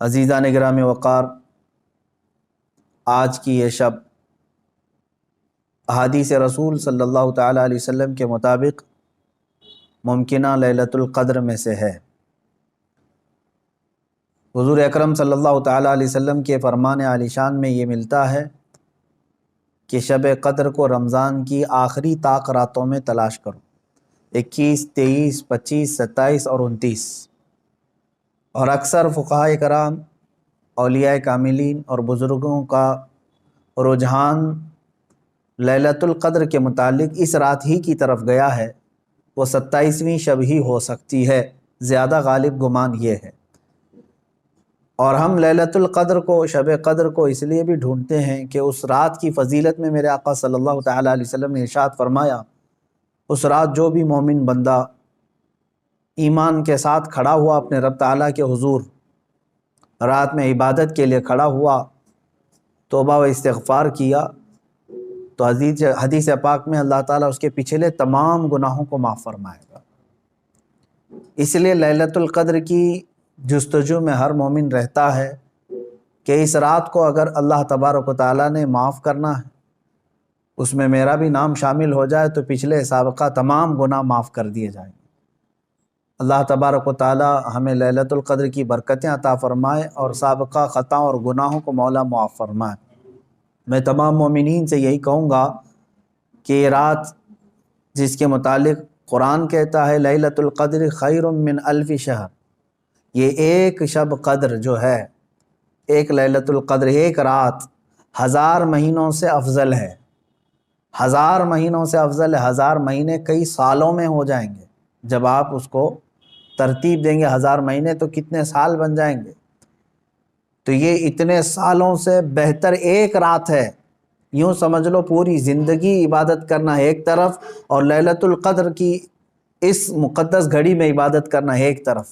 عزیزان گرامی وقار، آج کی یہ شب احادیث رسول صلی اللہ تعالیٰ علیہ وسلم کے مطابق ممکنہ لیلۃ القدر میں سے ہے۔ حضور اکرم صلی اللہ تعالیٰ علیہ وسلم کے فرمان عالی شان میں یہ ملتا ہے کہ شب قدر کو رمضان کی آخری طاق راتوں میں تلاش کرو، 21، 23، 25، 27 اور 29۔ اور اکثر فقہائے کرام، اولیاء کاملین اور بزرگوں کا رجحان لیلۃ القدر کے متعلق اس رات ہی کی طرف گیا ہے، وہ 27ویں شب ہی ہو سکتی ہے، زیادہ غالب گمان یہ ہے۔ اور ہم لیلۃ القدر کو، شب قدر کو اس لیے بھی ڈھونڈتے ہیں کہ اس رات کی فضیلت میں میرے آقا صلی اللہ تعالیٰ علیہ وسلم نے ارشاد فرمایا، اس رات جو بھی مومن بندہ ایمان کے ساتھ کھڑا ہوا اپنے رب تعالیٰ کے حضور، رات میں عبادت کے لیے کھڑا ہوا، توبہ و استغفار کیا، تو حدیث پاک میں اللہ تعالیٰ اس کے پچھلے تمام گناہوں کو معاف فرمائے گا۔ اس لیے لیلۃ القدر کی جستجو میں ہر مومن رہتا ہے کہ اس رات کو اگر اللہ تبارک و تعالیٰ نے معاف کرنا ہے، اس میں میرا بھی نام شامل ہو جائے تو پچھلے سابقہ تمام گناہ معاف کر دیے جائیں گے۔ اللہ تبارک و تعالیٰ ہمیں لیلۃ القدر کی برکتیں عطا فرمائے اور سابقہ خطاؤں اور گناہوں کو مولا معاف فرمائے۔ میں تمام مومنین سے یہی کہوں گا کہ یہ رات جس کے متعلق قرآن کہتا ہے لیلۃ القدر خیر من الف شہر، یہ ایک شب قدر جو ہے، ایک لیلۃ القدر، ایک رات 1000 مہینوں سے افضل ہے۔ 1000 مہینوں سے افضل ہے۔ 1000 مہینے کئی سالوں میں ہو جائیں گے۔ جب آپ اس کو ترتیب دیں گے 1000 مہینے تو کتنے سال بن جائیں گے۔ تو یہ اتنے سالوں سے بہتر ایک رات ہے۔ یوں سمجھ لو پوری زندگی عبادت کرنا ہے ایک طرف، اور لیلۃ القدر کی اس مقدس گھڑی میں عبادت کرنا ہے ایک طرف۔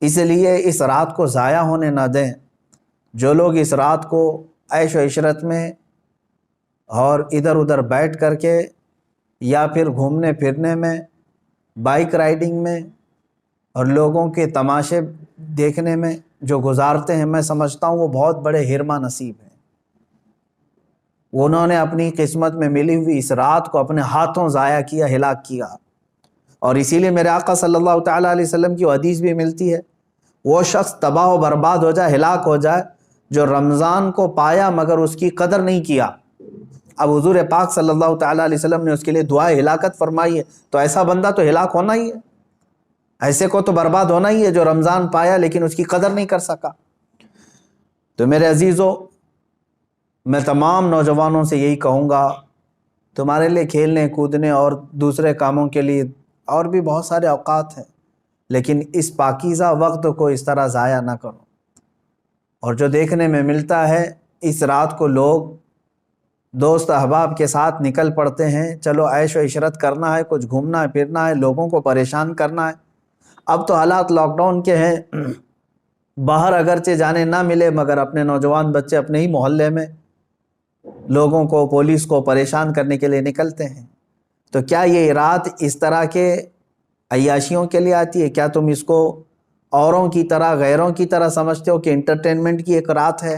اس لیے اس رات کو ضائع ہونے نہ دیں۔ جو لوگ اس رات کو عیش و عشرت میں اور ادھر ادھر بیٹھ کر کے یا پھر گھومنے پھرنے میں، بائک رائڈنگ میں اور لوگوں کے تماشے دیکھنے میں جو گزارتے ہیں، میں سمجھتا ہوں وہ بہت بڑے حرمہ نصیب ہیں۔ انہوں نے اپنی قسمت میں ملی ہوئی اس رات کو اپنے ہاتھوں ضائع کیا، ہلاک کیا۔ اور اسی لیے میرے آقا صلی اللہ تعالیٰ علیہ وسلم کی حدیث بھی ملتی ہے، وہ شخص تباہ و برباد ہو جائے، ہلاک ہو جائے جو رمضان کو پایا مگر اس کی قدر نہیں کیا۔ اب حضور پاک صلی اللہ تعالیٰ علیہ وسلم نے اس کے لیے دعائے ہلاکت فرمائی ہے، تو ایسا بندہ تو ہلاک ہونا ہی ہے، ایسے کو تو برباد ہونا ہی ہے جو رمضان پایا لیکن اس کی قدر نہیں کر سکا۔ تو میرے عزیزو، میں تمام نوجوانوں سے یہی کہوں گا، تمہارے لیے کھیلنے کودنے اور دوسرے کاموں کے لیے اور بھی بہت سارے اوقات ہیں، لیکن اس پاکیزہ وقت کو اس طرح ضائع نہ کرو۔ اور جو دیکھنے میں ملتا ہے، اس رات کو لوگ دوست احباب کے ساتھ نکل پڑتے ہیں، چلو عیش و عشرت کرنا ہے، کچھ گھومنا پھرنا ہے، لوگوں کو پریشان کرنا ہے۔ اب تو حالات لاک ڈاؤن کے ہیں، باہر اگرچہ جانے نہ ملے مگر اپنے نوجوان بچے اپنے ہی محلے میں لوگوں کو، پولیس کو پریشان کرنے کے لیے نکلتے ہیں۔ تو کیا یہ رات اس طرح کے عیاشیوں کے لیے آتی ہے؟ کیا تم اس کو اوروں کی طرح، غیروں کی طرح سمجھتے ہو کہ انٹرٹینمنٹ کی ایک رات ہے،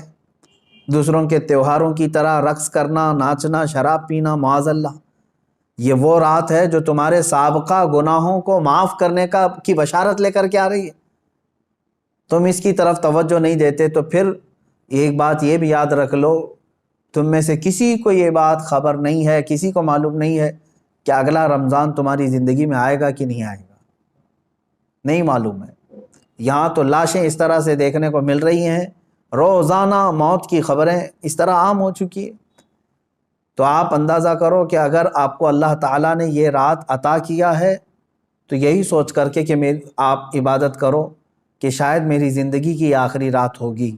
دوسروں کے تہواروں کی طرح رقص کرنا، ناچنا، شراب پینا؟ معاذ اللہ، یہ وہ رات ہے جو تمہارے سابقہ گناہوں کو معاف کرنے کی بشارت لے کر کے آ رہی ہے۔ تم اس کی طرف توجہ نہیں دیتے، تو پھر ایک بات یہ بھی یاد رکھ لو، تم میں سے کسی کو یہ بات خبر نہیں ہے، کسی کو معلوم نہیں ہے کہ اگلا رمضان تمہاری زندگی میں آئے گا کہ نہیں آئے گا، نہیں معلوم ہے۔ یہاں تو لاشیں اس طرح سے دیکھنے کو مل رہی ہیں، روزانہ موت کی خبریں اس طرح عام ہو چکی ہے۔ تو آپ اندازہ کرو کہ اگر آپ کو اللہ تعالیٰ نے یہ رات عطا کیا ہے تو یہی سوچ کر کے کہ آپ عبادت کرو کہ شاید میری زندگی کی آخری رات ہوگی،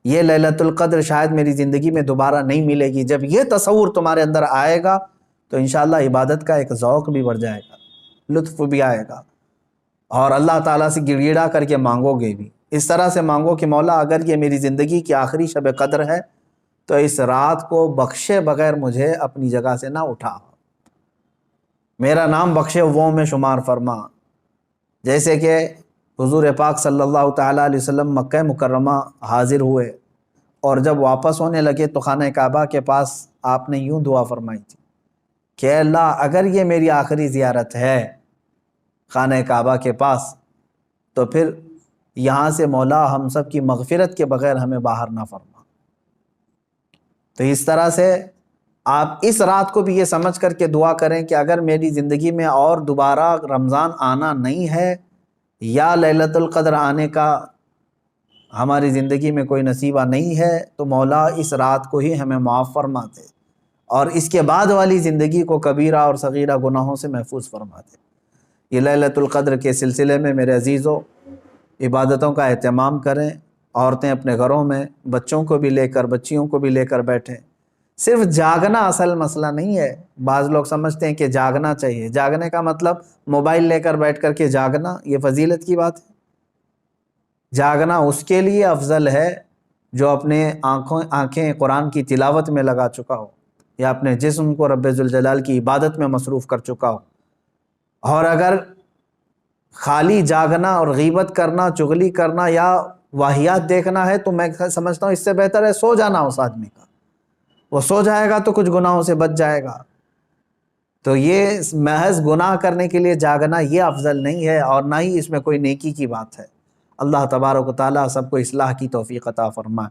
یہ لیلۃ القدر شاید میری زندگی میں دوبارہ نہیں ملے گی۔ جب یہ تصور تمہارے اندر آئے گا تو انشاءاللہ عبادت کا ایک ذوق بھی بڑھ جائے گا، لطف بھی آئے گا، اور اللہ تعالیٰ سے گڑ گڑا کر کے مانگو گے بھی۔ اس طرح سے مانگو کہ مولا اگر یہ میری زندگی کی آخری شب قدر ہے تو اس رات کو بخشے بغیر مجھے اپنی جگہ سے نہ اٹھا، میرا نام بخشے ہووں میں شمار فرما۔ جیسے کہ حضور پاک صلی اللہ تعالیٰ علیہ وسلم مکہ مکرمہ حاضر ہوئے اور جب واپس ہونے لگے تو خانہ کعبہ کے پاس آپ نے یوں دعا فرمائی تھی کہ اللہ اگر یہ میری آخری زیارت ہے خانہ کعبہ کے پاس تو پھر یہاں سے مولا ہم سب کی مغفرت کے بغیر ہمیں باہر نہ فرما۔ تو اس طرح سے آپ اس رات کو بھی یہ سمجھ کر کے دعا کریں کہ اگر میری زندگی میں اور دوبارہ رمضان آنا نہیں ہے یا لیلۃ القدر آنے کا ہماری زندگی میں کوئی نصیبہ نہیں ہے تو مولا اس رات کو ہی ہمیں معاف فرما دے اور اس کے بعد والی زندگی کو کبیرہ اور صغیرہ گناہوں سے محفوظ فرما دے۔ یہ لیلۃ القدر کے سلسلے میں میرے عزیزوں عبادتوں کا اہتمام کریں، عورتیں اپنے گھروں میں بچوں کو بھی لے کر بچیوں کو بھی لے کر بیٹھیں۔ صرف جاگنا اصل مسئلہ نہیں ہے، بعض لوگ سمجھتے ہیں کہ جاگنا چاہیے، جاگنے کا مطلب موبائل لے کر بیٹھ کر کے جاگنا، یہ فضیلت کی بات ہے۔ جاگنا اس کے لیے افضل ہے جو اپنے آنکھیں قرآن کی تلاوت میں لگا چکا ہو یا اپنے جسم کو رب ذوالجلال کی عبادت میں مصروف کر چکا ہو۔ اور اگر خالی جاگنا اور غیبت کرنا، چغلی کرنا یا واہیات دیکھنا ہے تو میں سمجھتا ہوں اس سے بہتر ہے سو جانا اس آدمی کا، وہ سو جائے گا تو کچھ گناہوں سے بچ جائے گا۔ تو یہ محض گناہ کرنے کے لیے جاگنا یہ افضل نہیں ہے اور نہ ہی اس میں کوئی نیکی کی بات ہے۔ اللہ تبارک و تعالیٰ سب کو اصلاح کی توفیق عطا فرمائے۔